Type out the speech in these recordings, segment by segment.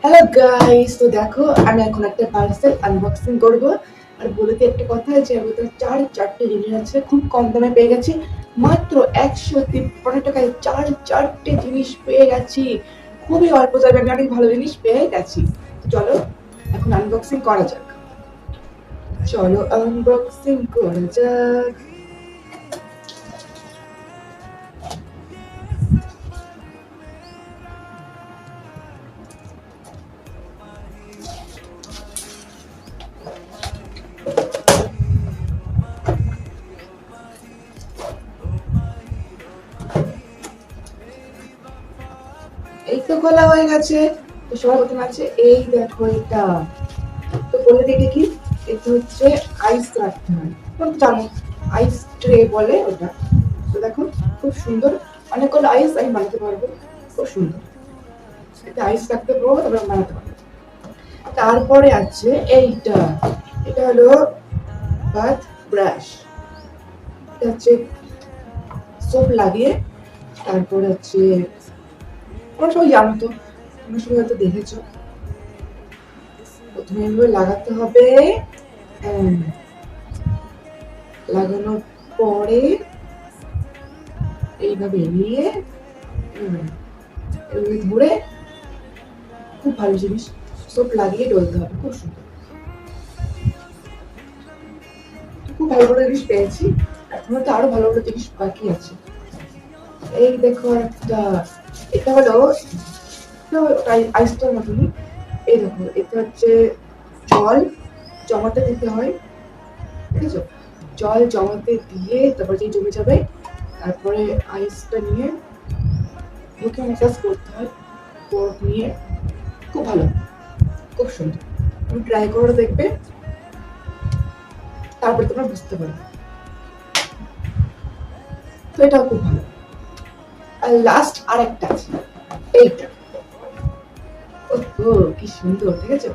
Hello guys, তো দেখো আমি এখন একটা পার্সেল আনবক্সিং করব। আর বলে দিই একটা কথা, যে আমি তো চারটে জিনিস আছে, খুব কম দামে পেয়ে গেছি। মাত্র 153 টাকায় চারটে জিনিস পেয়ে গেছি। খুবই অল্প দামে আমি অনেক ভালো জিনিস পেয়ে গেছি। তো চলো এখন আনবক্সিং করা যাক। চলো আনবক্সিং করা যাক। এই তো খোলা হয়ে গেছে। তো সবার প্রথমে আছে, এই দেখো এটা। তো বলে দিই কি, এটা হচ্ছে আইস রাখতে হয়, তোমরা জানো আইস ট্রে বলে ওটা। তো দেখো খুব সুন্দর, অনেকগুলো আইস আমি বানাতে পারবো। খুব সুন্দর, এটা আইস রাখতে পারবো, তারপরে বানাতে পারবো। তারপরে আছে এইটা, এটা হলো বাথ ব্রাশ। এটা হচ্ছে সোপ লাগিয়ে, তারপরে হচ্ছে তোমরা সবাই জানো, তো তোমরা সবাই হয়তো দেখেছো। প্রথমে এভাবে লাগাতে হবে, লাগানোর পরে এইভাবে নিয়ে এইভাবে ধরে, খুব ভালো জিনিস, সোপ লাগিয়ে ডলতে হবে। খুব সুন্দর, খুব ভালো ভালো জিনিস পেয়েছি। এখনো তো আরো ভালো ভালো জিনিস বাকি আছে। এই দেখো একটা, এটা হলো আইসটার মতনই। এই দেখো, এটা হচ্ছে জল জমাতে দিতে হয়, ঠিক আছে? জল জমাতে দিয়ে তারপর যে জমে যাবে, তারপরে আইসটা নিয়ে মুখে ম্যাসাজ করতে হয়। বরফ নিয়ে, খুব ভালো, খুব সুন্দর। তুমি ট্রাই করে দেখবে, তারপরে তোমরা বুঝতে পারবে। তো এটাও খুব ভালো। আর লাস্ট আর একটা আছে, এইটা। ও কি সুন্দর, ঠিক আছে?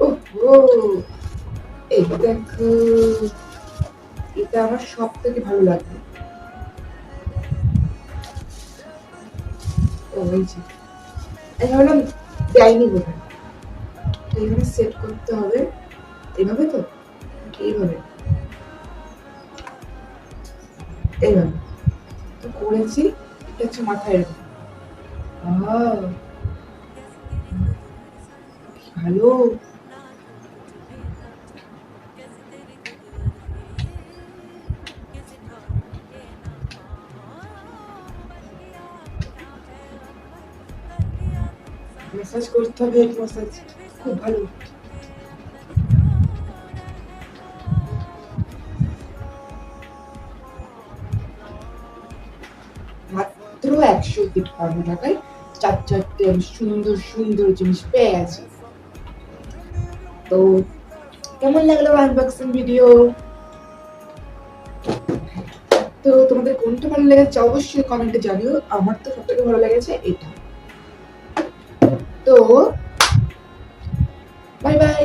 ও এই দেখো, এটা আমার সব থেকে ভালো লাগে। ও এই যে, আমি ভাবলাম দেয়নি বোধহয়। এইভাবে সেট করতে হবে, এইভাবে তো, এইভাবে এইভাবে তো করেছি। এটা হচ্ছে মাথায় এরকম। কি ভালো। ম্যাসাজ করতে হবে, হেড ম্যাসাজ, খুব ভালো। মাত্র 153 টাকায় চারটে সুন্দর সুন্দর জিনিস পেয়ে গেছি। তো কেমন লাগলো আনবক্সিং ভিডিও? তো তোমাদের কোনটা ভালো লেগেছে অবশ্যই কমেন্টে জানিও। আমার তো সব থেকে ভালো লেগেছে এটা। তো বাই বাই।